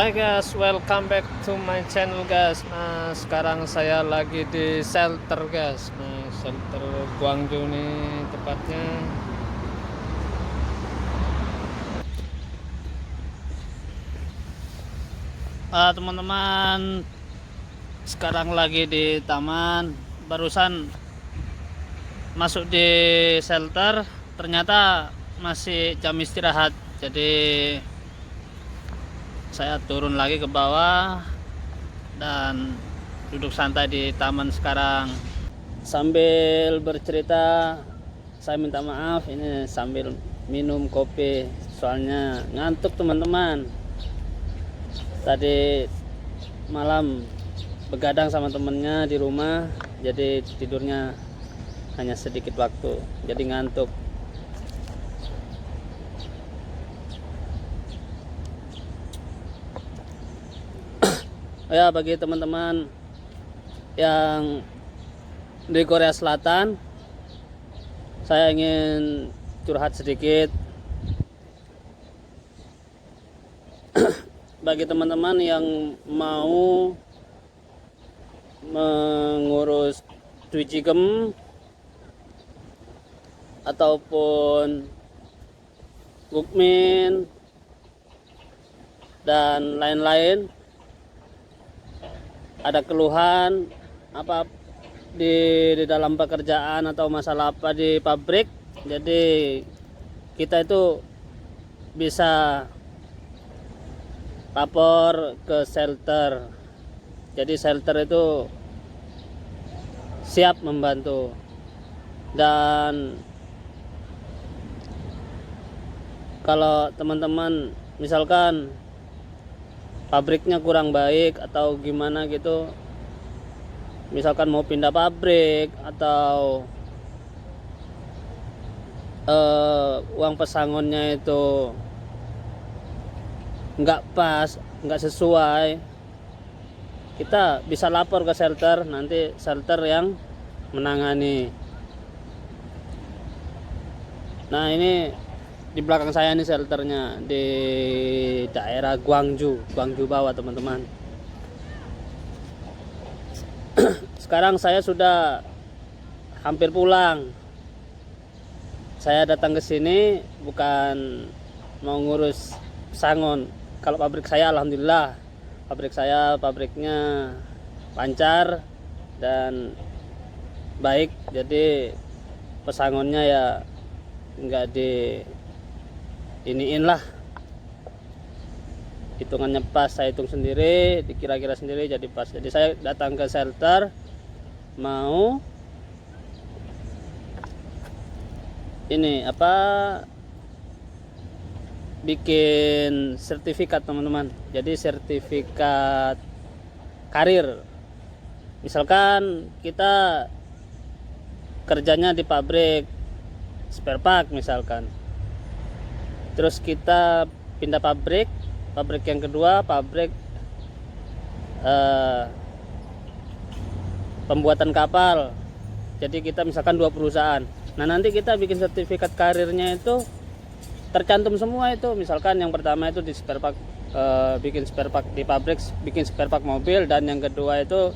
Hai guys, welcome back to my channel guys. Nah, sekarang saya lagi di shelter guys. Nah, shelter Guangzhou nih tepatnya. Teman-teman, sekarang lagi di taman. Barusan masuk di shelter, ternyata masih jam istirahat. Jadi saya turun lagi ke bawah dan duduk santai di taman sekarang. Sambil bercerita, saya minta maaf ini sambil minum kopi, soalnya ngantuk teman-teman. Tadi malam begadang sama temennya di rumah, jadi tidurnya hanya sedikit waktu, jadi ngantuk. Ya, bagi teman-teman yang di Korea Selatan, saya ingin curhat sedikit. Bagi teman-teman yang mau mengurus Dwijigem ataupun Gukmin dan lain-lain, ada keluhan apa di dalam pekerjaan atau masalah apa di pabrik, jadi kita itu bisa lapor ke shelter. Jadi shelter itu siap membantu. Dan kalau teman-teman misalkan pabriknya kurang baik atau gimana gitu, misalkan mau pindah pabrik atau uang pesangonnya itu nggak pas, nggak sesuai, kita bisa lapor ke shelter, nanti shelter yang menangani. Nah, ini di belakang saya nih shelternya, di daerah Guangzhou bawah teman-teman. Sekarang saya sudah hampir pulang. Saya datang ke sini bukan mau ngurus pesangon. Kalau pabrik saya alhamdulillah, pabriknya lancar dan baik, jadi pesangonnya ya nggak di iniin lah, hitungannya pas, saya hitung sendiri, dikira-kira sendiri jadi pas. Jadi saya datang ke shelter mau ini apa, bikin sertifikat teman-teman. Jadi sertifikat karir. Misalkan kita kerjanya di pabrik spare part misalkan, terus kita pindah pabrik yang kedua, pabrik pembuatan kapal. Jadi kita misalkan 2 perusahaan. Nah, nanti kita bikin sertifikat karirnya itu tercantum semua itu. Misalkan yang pertama itu di spare part, bikin spare part di pabrik, bikin spare part mobil, dan yang kedua itu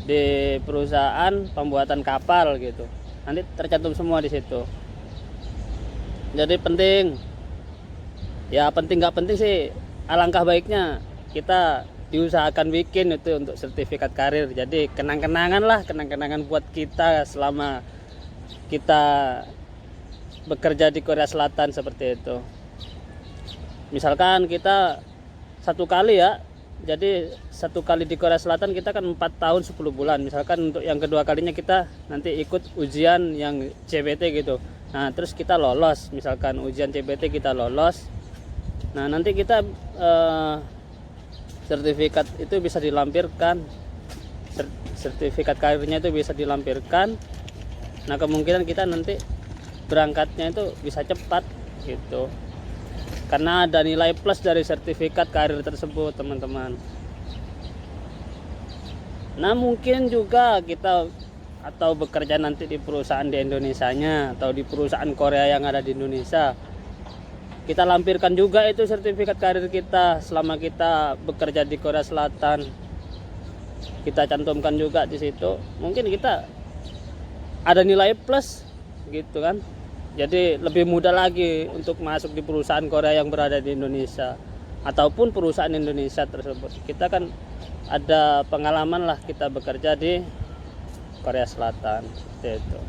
di perusahaan pembuatan kapal gitu. Nanti tercantum semua di situ. Jadi penting, ya penting nggak penting sih, alangkah baiknya kita diusahakan bikin itu untuk sertifikat karir. Jadi kenang-kenangan buat kita selama kita bekerja di Korea Selatan seperti itu. Misalkan kita satu kali ya, jadi satu kali di Korea Selatan kita kan 4 tahun 10 bulan. Misalkan untuk yang kedua kalinya kita nanti ikut ujian yang CBT gitu. Nah, terus kita lolos, misalkan ujian CBT kita lolos. Nah, nanti kita sertifikat itu bisa dilampirkan, sertifikat karirnya itu bisa dilampirkan. Nah, kemungkinan kita nanti berangkatnya itu bisa cepat gitu, karena ada nilai plus dari sertifikat karir tersebut teman-teman. Nah, mungkin juga kita atau bekerja nanti di perusahaan di Indonesianya atau di perusahaan Korea yang ada di Indonesia, kita lampirkan juga itu sertifikat karir kita selama kita bekerja di Korea Selatan. Kita cantumkan juga di situ. Mungkin kita ada nilai plus gitu kan. Jadi lebih mudah lagi untuk masuk di perusahaan Korea yang berada di Indonesia ataupun perusahaan Indonesia tersebut. Kita kan ada pengalaman lah kita bekerja di Korea Selatan seperti itu.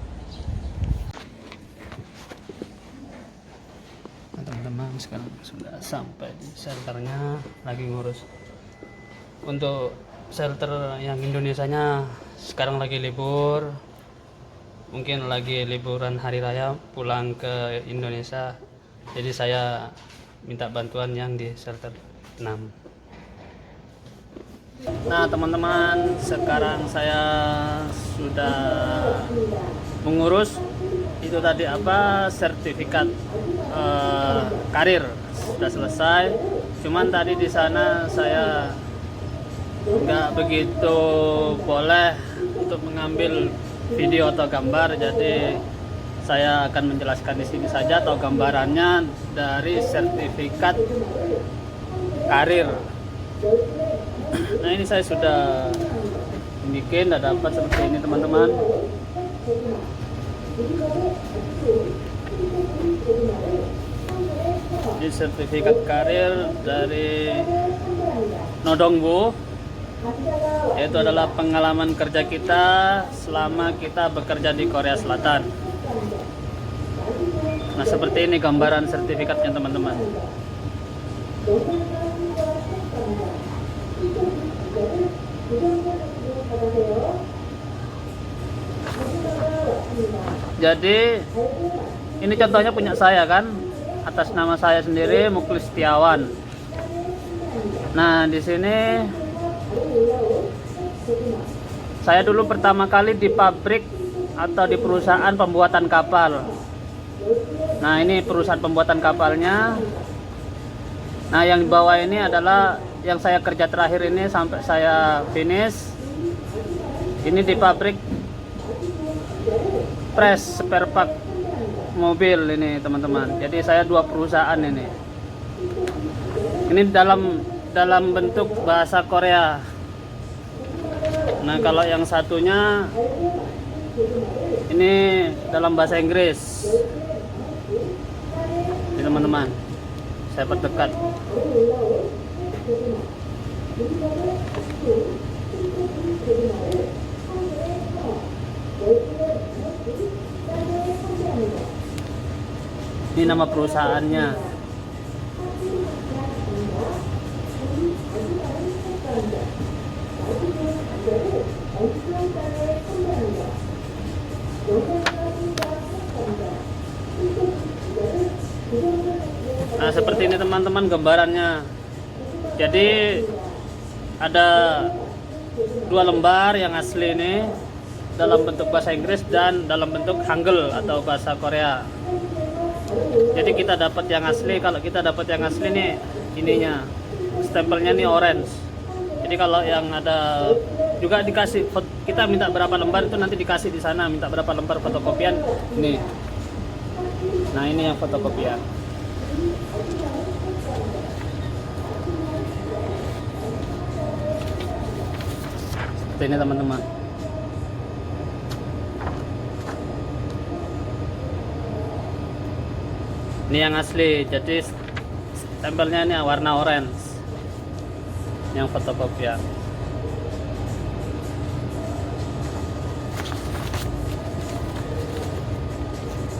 Nah, teman-teman, sekarang sudah sampai di shelternya, lagi ngurus untuk shelter yang Indonesianya. Sekarang lagi libur, mungkin lagi liburan hari raya pulang ke Indonesia, jadi saya minta bantuan yang di shelter 6. Nah teman-teman, sekarang saya sudah mengurus itu tadi apa, sertifikat karir sudah selesai. Cuman tadi di sana saya nggak begitu boleh untuk mengambil video atau gambar, jadi saya akan menjelaskan di sini saja atau gambarannya dari sertifikat karir. Nah ini saya sudah bikin, sudah dapat seperti ini teman-teman. Ini sertifikat karir dari Nodongbu, yaitu adalah pengalaman kerja kita selama kita bekerja di Korea Selatan. Nah seperti ini gambaran sertifikatnya teman-teman. Jadi ini contohnya punya saya kan, atas nama saya sendiri, Muklis Setiawan. Nah di sini saya dulu pertama kali di pabrik atau di perusahaan pembuatan kapal. Nah ini perusahaan pembuatan kapalnya. Nah yang di bawah ini adalah yang saya kerja terakhir ini sampai saya finish. Ini di pabrik press spare part mobil ini teman-teman. Jadi saya 2 perusahaan ini. Ini dalam bentuk bahasa Korea. Nah kalau yang satunya ini dalam bahasa Inggris. Ini teman-teman, saya perdekat. Ini nama perusahaannya. Nah seperti ini teman-teman gambarannya. Jadi ada 2 lembar yang asli ini dalam bentuk bahasa Inggris dan dalam bentuk Hangul atau bahasa Korea. Jadi kita dapat yang asli. Kalau kita dapat yang asli nih, ininya stempelnya nih orange. Jadi kalau yang ada juga dikasih, kita minta berapa lembar itu nanti dikasih di sana, minta berapa lembar fotokopian ini. Nah ini yang fotokopian. Seperti ini teman-teman. Ini yang asli, jadi stempelnya ini warna orange. Yang fotokopian.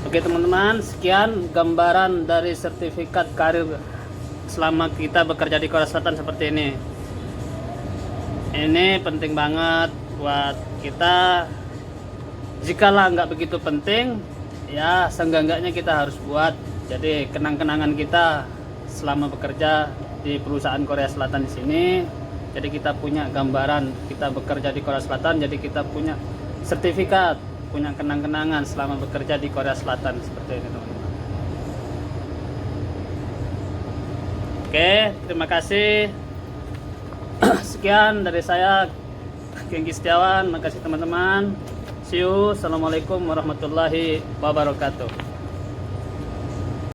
Oke teman-teman, sekian gambaran dari sertifikat karir selama kita bekerja di Korea Selatan seperti ini. Ini penting banget buat kita. Jikalau nggak begitu penting, ya seenggak-enggaknya kita harus buat. Jadi kenang-kenangan kita selama bekerja di perusahaan Korea Selatan di sini. Jadi kita punya gambaran kita bekerja di Korea Selatan. Jadi kita punya sertifikat, punya kenang-kenangan selama bekerja di Korea Selatan seperti ini teman-teman. Oke, terima kasih. Sekian dari saya, Gengki Setiawan. Makasih teman-teman. See you. Assalamualaikum warahmatullahi wabarakatuh.